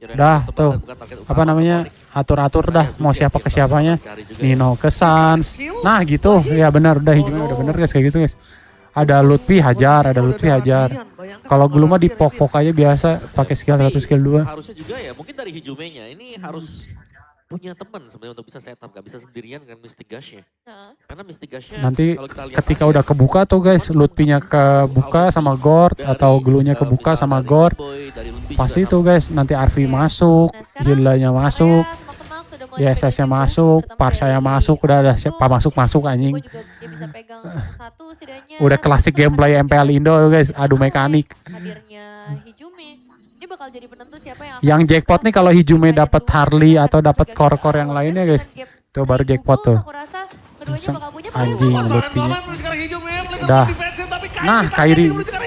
Speaker 1: Dah tuh, apa namanya, atur-atur dah mau siapa ke siapanya. Nino ke Sans. Nah gitu, ya benar udah Hijume udah bener guys kayak gitu guys. Ada Lutfi hajar, ada Lutfi hajar. Kalau gue mah dipok-pok aja biasa pakai skill 1 skill 2.
Speaker 3: Harusnya juga ya, mungkin dari Hijume-nya ini harus punya teman sebenarnya untuk bisa setup, gak bisa sendirian dengan Mystic Gush-nya.
Speaker 2: Nah,
Speaker 3: Karena Mystic Gush-nya
Speaker 1: Nanti
Speaker 3: kalau kita lihat
Speaker 1: ketika
Speaker 3: tadi,
Speaker 1: udah kebuka tuh guys, Lutfi-nya kebuka sama Gord atau Glue-nya kebuka sama Gord, pasti tuh guys nanti Arvi masuk, Hilda-nya masuk, YSS-nya masuk, Parsha-nya masuk, udah ada siapa masuk anjing.
Speaker 2: gue juga dia bisa pegang satu setidaknya.
Speaker 1: Udah klasik gameplay MPL Indo guys, adu mekanik.
Speaker 2: Hadirnya Hijume, ini bakal jadi penentu siapa yang akan
Speaker 1: Yang jackpot nih kalau Hijume dapat Harley atau dapat core-core yang lainnya guys. Tuh baru jackpot tuh.
Speaker 2: Aku rasa keduanya bakal punya
Speaker 1: Anjing,
Speaker 2: peluang.
Speaker 1: Lutfi-nya. Dah. Nah, Kairi.
Speaker 4: Ketika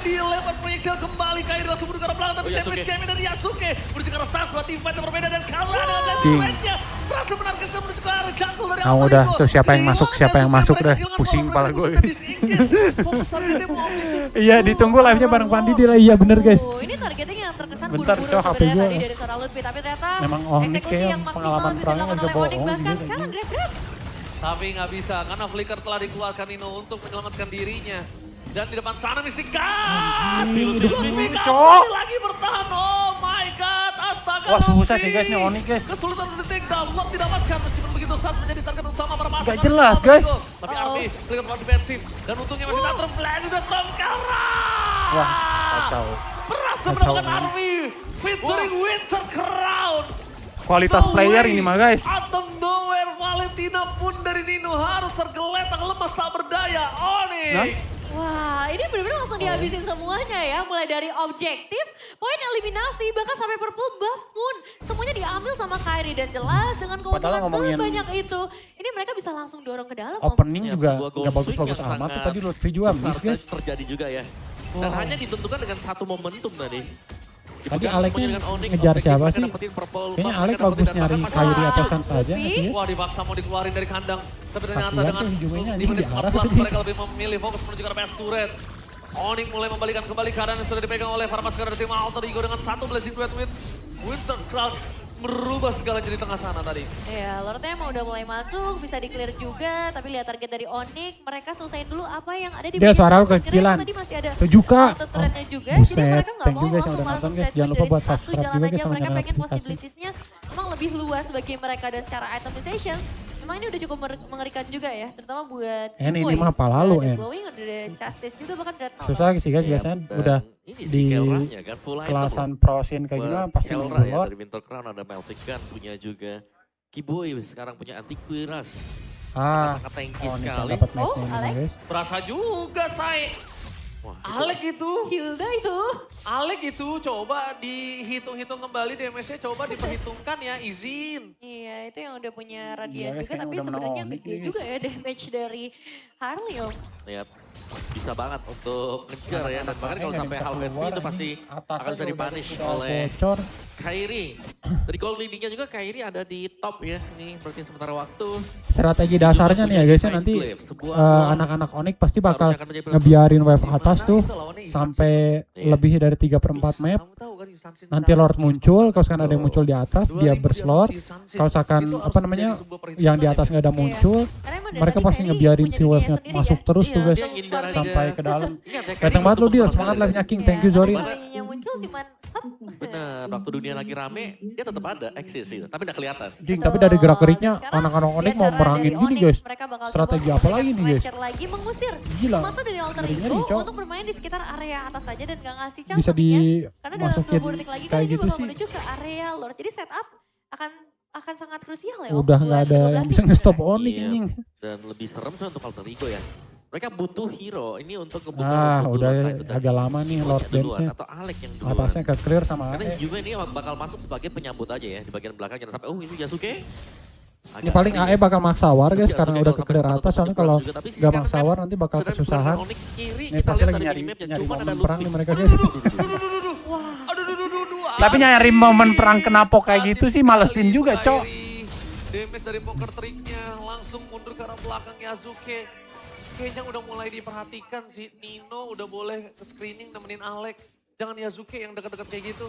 Speaker 4: dilempar proyektil kembali, Kairi langsung menuju ke arah belakang, tapi sandwich game dari Yasuke menuju ke arah Sasua, tim fight yang berbeda dan kalah dengan blessing nya berhasil menargetkan menuju ke arah jungle dari
Speaker 1: Ah, udah tuh siapa yang masuk deh. Pusing kepala gue. Iya, ditunggu live-nya bareng Pandi lah. Iya bener guys.
Speaker 2: Ini targetnya yang terkesan
Speaker 1: Bentar,
Speaker 2: buru-buru
Speaker 1: Cok, HP
Speaker 2: sebenarnya
Speaker 1: gua.
Speaker 2: tadi dari seorang Lutfi, tapi ternyata
Speaker 1: Memang Onyx
Speaker 2: eksekusi
Speaker 1: kayak
Speaker 2: yang maksimal
Speaker 1: pengalaman
Speaker 2: bisa
Speaker 1: perangnya
Speaker 2: dilakukan
Speaker 1: bisa
Speaker 2: oleh Onyx,
Speaker 1: bohong
Speaker 2: bahkan
Speaker 1: gitu,
Speaker 2: sekarang
Speaker 1: anjing.
Speaker 2: grab.
Speaker 4: Tapi nggak bisa karena Flicker telah dikeluarkan Nino untuk menyelamatkan dirinya. Dan di depan sana Mystic Gush. Lutfi
Speaker 1: Cok.
Speaker 4: lagi bertahan. Oh my god, astaga.
Speaker 1: Wah, susah
Speaker 4: Lutfi.
Speaker 1: sih guys nih Onyx guys.
Speaker 4: Kesulitan untuk take down, Lock didapatkan meskipun begitu Sans menjadi target utama para pasukan.
Speaker 1: Gak jelas, guys.
Speaker 4: Tapi Arvi berikan tempat defensif dan untungnya masih tak terflash udah terkarang.
Speaker 1: Wah, kacau.
Speaker 4: Berhasil
Speaker 1: Kacau,
Speaker 4: mendapatkan
Speaker 1: man.
Speaker 4: Arvi featuring Winter Crown.
Speaker 1: Kualitas player ini mah guys.
Speaker 4: Atau nowhere Valentina pun dari Nino harus tergeletak lemas tak berdaya. Onyx.
Speaker 1: Nah.
Speaker 2: Wah, ini benar-benar langsung dihabisin semuanya ya. Mulai dari objektif, poin eliminasi, bahkan sampai purple buff pun. Semuanya diambil sama Kairi dan jelas dengan keuntungan
Speaker 1: ngomongin-
Speaker 2: sebanyak itu. Ini mereka bisa langsung dorong ke dalam. Om.
Speaker 1: Opening
Speaker 3: Ya,
Speaker 1: juga
Speaker 3: sebuah goal
Speaker 1: gak bagus-bagus
Speaker 3: swing yang
Speaker 1: amat tuh
Speaker 3: sangat
Speaker 1: tadi Lutfi juga
Speaker 3: besar
Speaker 1: miss guys.
Speaker 3: sekali terjadi juga ya. Dan hanya ditentukan dengan satu momentum tadi.
Speaker 1: Tadi
Speaker 3: Dipegang
Speaker 1: Aleknya
Speaker 3: semuanya dengan Onyx,
Speaker 1: ngejar
Speaker 3: objektif
Speaker 1: siapa
Speaker 3: mereka
Speaker 1: sih?
Speaker 3: dapetin purple
Speaker 1: Kayaknya
Speaker 3: buff,
Speaker 1: Alek
Speaker 3: mereka
Speaker 1: bagus
Speaker 3: dapetin
Speaker 1: nyari
Speaker 3: tembakan
Speaker 1: Kairi
Speaker 3: masuk.
Speaker 1: atau Sans aja nggak sih guys?
Speaker 4: Wah dipaksa mau dikeluarin dari kandang. Tapi ternyata
Speaker 1: Kasihan
Speaker 4: dengan
Speaker 1: tuh Hijumenya
Speaker 4: di
Speaker 1: anjing
Speaker 4: menit
Speaker 1: diarah
Speaker 4: 14
Speaker 1: tadi.
Speaker 4: mereka lebih memilih fokus menuju ke arah best turret. Onyx mulai membalikan kembali keadaan yang sudah dipegang oleh para pasukan dari tim Alter Ego dengan satu blessing duet with Winter Crown. Merubah segala jadi tengah sana tadi.
Speaker 2: Ya, Lordnya emang udah mulai masuk, bisa di-clear juga. Tapi lihat target dari Onyx, mereka selesaiin dulu apa yang ada di
Speaker 1: Dia
Speaker 2: bagian
Speaker 1: suara lu
Speaker 2: atas.
Speaker 1: kecilan.
Speaker 2: Tadi masih ada
Speaker 1: 7K.
Speaker 2: turretnya juga.
Speaker 1: Buset,
Speaker 2: Jadi mereka nggak
Speaker 1: thank you
Speaker 2: mau
Speaker 1: guys yang
Speaker 2: langsung
Speaker 1: udah nonton,
Speaker 2: masuk
Speaker 1: guys.
Speaker 2: set
Speaker 1: Jangan lupa
Speaker 2: dari
Speaker 1: buat
Speaker 2: satu
Speaker 1: subscribe
Speaker 2: jalan
Speaker 1: juga,
Speaker 2: aja.
Speaker 1: guys, sama
Speaker 2: Mereka
Speaker 1: nyalain
Speaker 2: pengen
Speaker 1: notifikasi.
Speaker 2: possibilitiesnya memang lebih luas bagi mereka dan secara itemization. Memang ini udah cukup mengerikan juga ya, terutama buat
Speaker 1: Ini
Speaker 2: Boy.
Speaker 1: mah apa lalu,
Speaker 2: Ada
Speaker 1: En.
Speaker 2: Glowing, ada Justice juga bahkan Dreadnought.
Speaker 1: Susah sih guys
Speaker 3: Ya,
Speaker 1: biasanya
Speaker 3: dan
Speaker 1: udah
Speaker 3: ini sih
Speaker 1: di
Speaker 3: Kelranya kan, full item
Speaker 1: kelasan
Speaker 3: loh.
Speaker 1: prosin kayak gini
Speaker 3: Buat
Speaker 1: mah pasti
Speaker 3: Kelra ya,
Speaker 1: ngeblur.
Speaker 3: dari Winter Crown ada Melting Gun punya juga. Kiboy sekarang punya Antiquiras.
Speaker 1: Ah,
Speaker 3: Sangat tanky
Speaker 1: Onyx yang
Speaker 3: sekali.
Speaker 1: dapat
Speaker 2: Oh,
Speaker 1: match-nya ini
Speaker 2: Alek.
Speaker 1: guys.
Speaker 4: Berasa juga say.
Speaker 3: Wah, itu
Speaker 4: Alek itu.
Speaker 2: Hilda itu.
Speaker 4: Alek itu coba dihitung-hitung kembali damage-nya coba diperhitungkan ya izin.
Speaker 2: Iya, itu yang udah punya
Speaker 1: Iya,
Speaker 2: Radiant
Speaker 1: guys,
Speaker 2: juga,
Speaker 1: kayaknya
Speaker 2: tapi
Speaker 1: udah menang
Speaker 2: sebenarnya
Speaker 1: Onyx
Speaker 2: gede
Speaker 1: ini, guys.
Speaker 2: juga ya damage dari Harley Om.
Speaker 3: lihat bisa banget untuk ngejar ya. Dan bahkan kalau sampai half HP itu pasti akan bisa dipunish oleh
Speaker 1: bocor.
Speaker 3: Kairi. Dari gold leading-nya juga Kairi ada di top ya. Ini berarti sementara waktu.
Speaker 1: Strategi dasarnya nih ya guys ya nanti anak-anak Onyx pasti bakal ngebiarin wave atas tuh sampai lebih dari 3/4 map.
Speaker 3: Kamu tahu kan Yusamsin
Speaker 1: Nanti Lord muncul, kalau sekarang ada yang muncul di atas, dia berslot. Kalau misalkan apa namanya yang di atas nggak ada muncul,
Speaker 2: Karena emang dari
Speaker 1: mereka
Speaker 2: tadi
Speaker 1: pasti
Speaker 2: Kairi
Speaker 1: ngebiarin
Speaker 2: punya
Speaker 1: si
Speaker 2: dunia
Speaker 1: wave-nya
Speaker 2: sendiri
Speaker 1: masuk
Speaker 2: ya.
Speaker 1: terus tuh
Speaker 3: Iya,
Speaker 1: guys
Speaker 3: dia ngindar aja.
Speaker 1: sampai ke dalam.
Speaker 3: Ingat ya,
Speaker 1: Datang banget lu
Speaker 3: untuk
Speaker 1: Dil,
Speaker 3: pertama
Speaker 1: semangat
Speaker 3: kali.
Speaker 1: live-nya King, thank you Zorin.
Speaker 2: Sekalinya yang muncul cuman
Speaker 3: Benar, waktu dunia lagi rame, dia tetap ada, eksis gitu. Tapi udah kelihatan.
Speaker 1: Ding, tapi dari gerak-geriknya
Speaker 2: Sekarang
Speaker 1: anak-anak Onyx
Speaker 2: lihat
Speaker 1: mau
Speaker 2: cara
Speaker 1: merangin
Speaker 2: dari
Speaker 1: gini
Speaker 2: Onyx,
Speaker 1: guys.
Speaker 2: mereka bakal
Speaker 1: Strategi
Speaker 2: coba
Speaker 1: apa lagi nih guys?
Speaker 2: pressure lagi mengusir
Speaker 1: Gila.
Speaker 2: masa dari Alter
Speaker 1: Ngeri-ngeri,
Speaker 2: Ego
Speaker 1: Cok.
Speaker 2: untuk bermain di sekitar area atas saja dan gak ngasih chance
Speaker 1: Bisa
Speaker 2: sepertinya. Karena dalam
Speaker 1: dimasukin
Speaker 2: 20 detik lagi kan
Speaker 1: kayak
Speaker 2: ini
Speaker 1: gitu
Speaker 2: bakal
Speaker 1: sih.
Speaker 2: menuju ke area Lord. Jadi setup akan sangat krusial ya Om.
Speaker 1: Udah nggak
Speaker 2: buat
Speaker 1: ada
Speaker 2: kedua
Speaker 1: yang
Speaker 2: belah
Speaker 1: bisa
Speaker 2: tim.
Speaker 1: nge-stop Onyx
Speaker 3: Iya.
Speaker 1: anjing.
Speaker 3: Dan lebih serem sih untuk Alter Ego ya. Mereka butuh hero ini untuk ngebuka
Speaker 1: Ah,
Speaker 3: rumput
Speaker 1: udah
Speaker 3: duluan. Nah, itu tadi.
Speaker 1: agak lama nih
Speaker 3: Onyx
Speaker 1: Lord
Speaker 3: duluan
Speaker 1: Dance-nya.
Speaker 3: atau Alek yang duluan.
Speaker 1: Atasnya ke clear sama
Speaker 3: Karena
Speaker 1: AE.
Speaker 3: Juve ini bakal masuk sebagai penyambut aja ya di bagian belakang jangan sampai ini Yasuke.
Speaker 1: Ini paling AE bakal maksa war guys karena udah ke clear atas, soalnya kalau nggak maksa war nanti bakal kesusahan. Ini pasti lagi nyari momen perang nih mereka guys.
Speaker 2: Wah,
Speaker 1: Tapi nyari momen perang kenapa kayak gitu sih malesin juga cok.
Speaker 4: Damage dari poker triknya langsung mundur ke arah belakang Yasuke. Kayaknya udah mulai diperhatikan si Nino udah boleh ke screening nemenin Alek. Jangan Yasuke yang dekat-dekat kayak gitu.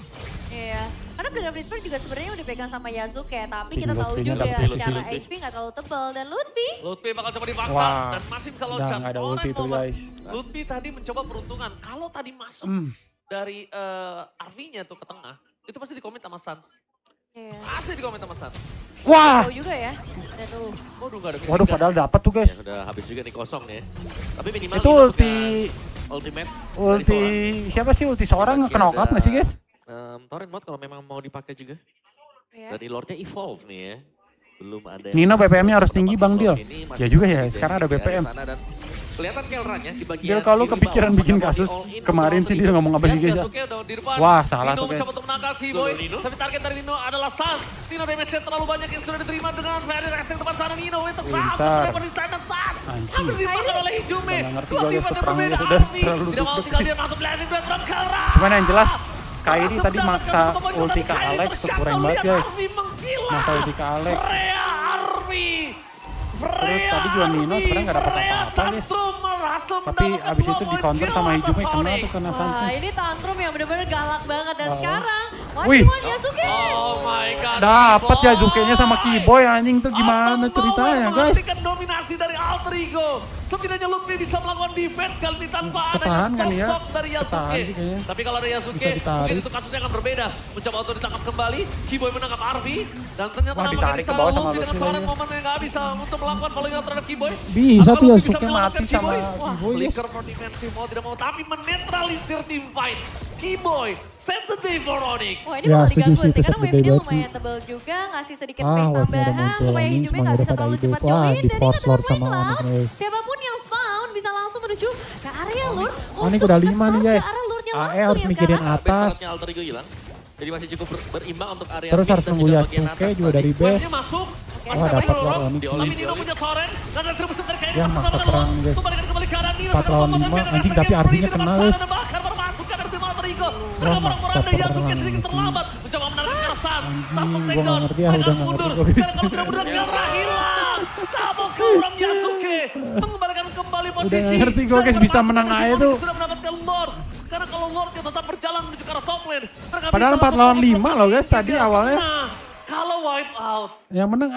Speaker 2: iya. Karena Blade of Whisper juga sebenarnya udah pegang sama Yasuke, tapi kita
Speaker 1: King
Speaker 2: tahu
Speaker 1: Lutfi-nya
Speaker 2: juga
Speaker 1: dapet posisi
Speaker 2: secara
Speaker 3: Lutfi.
Speaker 2: HP nggak terlalu tebal dan Lutfi.
Speaker 4: Lutfi bakal coba dipaksa
Speaker 1: Wah,
Speaker 4: dan masih bisa
Speaker 1: udah
Speaker 4: loncat.
Speaker 1: nggak ada ulti itu,
Speaker 4: Momen.
Speaker 1: guys.
Speaker 4: Lutfi tadi mencoba peruntungan. Kalau tadi masuk dari RV-nya tuh ke tengah, itu pasti dikomit sama Sans.
Speaker 2: Iya.
Speaker 3: Pasti di komen sama San.
Speaker 1: Wah,
Speaker 2: Tahu juga ya. Dan tuh.
Speaker 3: Waduh nggak ada
Speaker 1: waduh
Speaker 3: miss
Speaker 1: padahal
Speaker 3: gas.
Speaker 1: dapat tuh
Speaker 3: Ya,
Speaker 1: guys.
Speaker 3: udah habis juga nih kosong nih. Tapi minimal
Speaker 1: Itu
Speaker 3: Nino
Speaker 1: ulti,
Speaker 3: bukan ultimate dari
Speaker 1: ulti
Speaker 3: Sora.
Speaker 1: siapa sih ulti seorang
Speaker 3: Masih
Speaker 1: kena knock up
Speaker 3: ada,
Speaker 1: nggak sih guys?
Speaker 3: Torrent mode kalau memang mau dipakai juga.
Speaker 2: Ya.
Speaker 3: Dari Lordnya evolve nih ya. Belum ada.
Speaker 1: Nino BPM-nya harus tinggi Bang Dil.
Speaker 3: Ini masih
Speaker 1: Ya juga ya,
Speaker 3: basic
Speaker 1: sekarang ada
Speaker 3: ya di
Speaker 1: BPM.
Speaker 3: sana dan kelihatan Kelran-nya di bagian
Speaker 1: Dil kalau
Speaker 3: kiri
Speaker 1: kepikiran
Speaker 3: bawah,
Speaker 1: bikin
Speaker 3: apakah mau
Speaker 1: kasus
Speaker 3: di all in
Speaker 1: kemarin
Speaker 3: atau
Speaker 1: sih
Speaker 3: di-
Speaker 1: dia ngomong apa sih guys ya?
Speaker 4: Yasuke udah di depan.
Speaker 1: Wah, salah
Speaker 4: Nino
Speaker 1: tuh, guys.
Speaker 4: mencoba untuk menangkal Keyboy.
Speaker 3: Loh, Nino?
Speaker 4: Tapi target dari Nino adalah Sans. Nino damage-nya terlalu banyak yang sudah diterima dengan very resting depan sana. Nino untuk Sans.
Speaker 1: Pintar.
Speaker 4: Dapat di dan Sans.
Speaker 1: Anjing.
Speaker 4: Hampir dimakan oleh Hijume.
Speaker 1: Udah ngerti
Speaker 4: Dua
Speaker 1: gua,
Speaker 4: tim
Speaker 1: guys,
Speaker 4: yang
Speaker 1: peperangan
Speaker 4: berbeda.
Speaker 1: sudah
Speaker 4: Army
Speaker 1: terlalu
Speaker 4: tidak mau
Speaker 1: duduk.
Speaker 4: tinggal dia masuk blessing dan from Kelran.
Speaker 1: Cuman yang jelas KD tadi maksa ulti ke Alex tuh kurang banget guys. Maksa ulti ke Alex.
Speaker 4: Freya Army.
Speaker 1: Terus tadi juga Nino sebenarnya nggak dapat apa-apa guys. Tapi abis itu di counter sama Hijume kena tuh kena
Speaker 2: Wah,
Speaker 1: Sansun.
Speaker 2: ini tantrum yang benar-benar galak banget dan
Speaker 1: Oh.
Speaker 2: sekarang
Speaker 1: Wih.
Speaker 2: Wajiwan Yasuke.
Speaker 4: Oh my god.
Speaker 1: Dapet ya
Speaker 4: Keyboy.
Speaker 1: Zuke-nya sama Keyboy anjing tuh gimana ceritanya guys.
Speaker 4: Menghentikan dominasi dari Alter Ego. Setidaknya Lutfi bisa melakukan defense kali ini tanpa
Speaker 1: Ketahan
Speaker 4: adanya
Speaker 1: kan ya?
Speaker 4: sosok dari
Speaker 1: Ketahan
Speaker 4: Yasuke.
Speaker 1: sih kayaknya.
Speaker 4: Tapi kalau ada Yasuke,
Speaker 1: Bisa ditarik.
Speaker 4: mungkin itu kasusnya akan berbeda. Mencoba untuk ditangkap kembali, Keyboy menangkap Arvi. Dan ternyata
Speaker 1: Wah,
Speaker 4: nampaknya
Speaker 1: ditarik
Speaker 4: di
Speaker 1: ke
Speaker 4: sana
Speaker 1: bawah sama
Speaker 4: Lutfi dengan
Speaker 1: Lutfi
Speaker 4: seorang
Speaker 1: lagi, guys.
Speaker 4: momen yang nggak bisa untuk melakukan following up terhadap Keyboy.
Speaker 1: Bisa
Speaker 4: Apakah
Speaker 1: tuh
Speaker 4: Lutfi
Speaker 1: Yasuke
Speaker 4: bisa menyelamatkan
Speaker 1: mati sama
Speaker 4: Keyboy?
Speaker 2: Wah,
Speaker 1: Keyboy guys.
Speaker 4: Flicker for defense mau tidak mau, tapi menetralisir team fight. Keyboy, save the day for Onyx.
Speaker 2: Wah, ini
Speaker 1: Ya,
Speaker 2: bakal
Speaker 1: setuju
Speaker 2: diganggu
Speaker 1: sih,
Speaker 2: sih
Speaker 1: itu
Speaker 2: karena
Speaker 1: save the
Speaker 2: wave-nya
Speaker 1: day banget
Speaker 2: lumayan
Speaker 1: sih.
Speaker 2: tebal juga, ngasih sedikit
Speaker 1: Ah,
Speaker 2: space
Speaker 1: wave-nya udah
Speaker 2: tambahan
Speaker 1: muncul,
Speaker 2: supaya
Speaker 1: anjing,
Speaker 2: Hijume
Speaker 1: cuma
Speaker 2: nggak
Speaker 1: udah
Speaker 2: bisa
Speaker 1: pada
Speaker 2: terlalu
Speaker 1: hidup.
Speaker 2: cepat
Speaker 1: Wah,
Speaker 2: join.
Speaker 1: di
Speaker 2: Dan ini
Speaker 1: force
Speaker 2: ada
Speaker 1: lord
Speaker 2: Flame
Speaker 1: sama
Speaker 2: Cloud.
Speaker 1: Onyx, guys.
Speaker 2: Siapapun yang spawn bisa langsung menuju ke area Lord.
Speaker 1: Onyx udah 5 nih guys.
Speaker 2: Ke arah Lordnya
Speaker 1: AE
Speaker 2: langsung
Speaker 1: harus
Speaker 2: ya
Speaker 1: mikirin
Speaker 2: sekarang.
Speaker 3: Base
Speaker 1: atas.
Speaker 3: startnya Alter Ego hilang. Jadi masih cukup berimbang untuk area
Speaker 1: Terus
Speaker 3: mid
Speaker 1: harus
Speaker 3: dan
Speaker 1: nunggu
Speaker 3: juga bagian
Speaker 1: Yasuke
Speaker 3: atas
Speaker 1: juga
Speaker 3: tadi.
Speaker 1: dari base.
Speaker 4: Wave-nya masuk.
Speaker 1: Wah,
Speaker 4: Masih
Speaker 1: dapat
Speaker 4: Lord.
Speaker 1: Lord Onyx
Speaker 4: Tapi
Speaker 1: nih.
Speaker 4: Nino punya Torrent dan retribusi terkait
Speaker 1: Ya, maksa perang, guys.
Speaker 4: Kembalikan kembali ke arah Nino.
Speaker 1: 4 lawan 5, anjing tapi Arvinya kena guys.
Speaker 4: Bahkan bermasukkan dari tim Alter Ego.
Speaker 1: Wah,
Speaker 4: Orang-orang
Speaker 1: maksa
Speaker 4: dari Yasuke
Speaker 1: perang,
Speaker 4: sedikit
Speaker 1: anjing.
Speaker 4: terlambat. Mencoba menarik ke arah San. Sans
Speaker 1: Anjing,
Speaker 4: take
Speaker 1: gua nggak
Speaker 4: down.
Speaker 1: ngerti ya,
Speaker 4: Mereka
Speaker 1: udah
Speaker 4: harus
Speaker 1: nggak
Speaker 4: mundur.
Speaker 1: ngerti, guys.
Speaker 4: Dan kalau tidak mundur, Kelra hilang. Double kill from Yasuke. Mengembalikan kembali posisi.
Speaker 1: nggak ngerti gua, guys, bisa menang
Speaker 4: Menuju
Speaker 1: AE tuh.
Speaker 4: Sudah mendapatkan Lord. Karena kalau Lordnya tetap berjalan menuju ke arah top lane. mereka
Speaker 1: Padahal
Speaker 4: bisa
Speaker 1: 4 lawan
Speaker 4: langsung
Speaker 1: 5 loh guys tadi
Speaker 4: Tidak
Speaker 1: awalnya.
Speaker 4: pernah. Kalau wipe out.
Speaker 1: Yang menang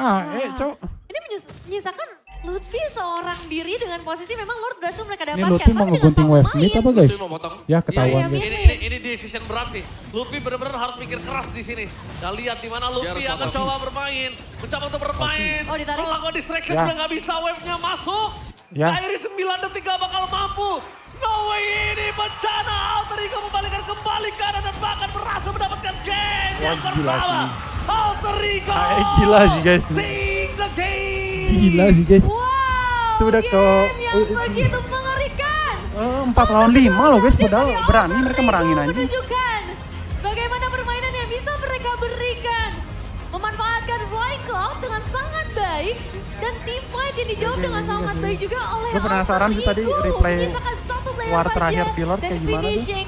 Speaker 1: cok.
Speaker 2: Ini menyisakan Lutfi seorang diri dengan posisi memang Lord berhasil mereka
Speaker 1: Ini
Speaker 2: dapatkan.
Speaker 1: Lutfi mau
Speaker 2: Tapi dengan
Speaker 1: ngegunting
Speaker 2: pola
Speaker 1: wave
Speaker 2: main,
Speaker 1: mid apa guys?
Speaker 3: Lutfi mau potong.
Speaker 1: Ya ketahuan
Speaker 2: Iya,
Speaker 1: guys.
Speaker 2: iya.
Speaker 4: Ini decision berat sih. Luffy benar-benar harus mikir keras di sini. Nah, lihat di mana Luffy
Speaker 3: Dia harus
Speaker 4: akan
Speaker 3: potong.
Speaker 4: coba bermain, mencoba untuk bermain.
Speaker 2: Oh, ditarik.
Speaker 4: Melakukan distraction
Speaker 1: Ya.
Speaker 4: udah nggak bisa, wave-nya masuk.
Speaker 1: Ya.
Speaker 4: Kairi 9 detik gak bakal mampu. No way, ini bencana. Alter Ego membalikan kembali kanan dan bahkan berhasil mendapatkan game yang
Speaker 1: Wah, gila
Speaker 4: pertama.
Speaker 1: sih.
Speaker 4: Alter Ego.
Speaker 1: Gila sih guys.
Speaker 4: Take the game.
Speaker 1: Gila sih guys.
Speaker 2: Wow,
Speaker 1: Itu udah ke-
Speaker 2: game yang begitu mengerikan.
Speaker 1: 4 lawan 5 loh guys, padahal
Speaker 2: Tapi
Speaker 1: berani
Speaker 2: Alter
Speaker 1: mereka
Speaker 2: Ego
Speaker 1: merangin anjing.
Speaker 2: menunjukkan bagaimana permainan yang bisa mereka berikan. Memanfaatkan Flying Cloud dengan sangat baik. Dan team fight yang dijawab dengan sangat baik juga oleh
Speaker 1: Gue penasaran
Speaker 2: Alter
Speaker 1: sih tadi
Speaker 2: Ego.
Speaker 1: replay
Speaker 2: Menyisakan satu player
Speaker 1: war
Speaker 2: saja
Speaker 1: terakhir di Lord
Speaker 2: dan
Speaker 1: kayak gimana tuh.
Speaker 2: finishing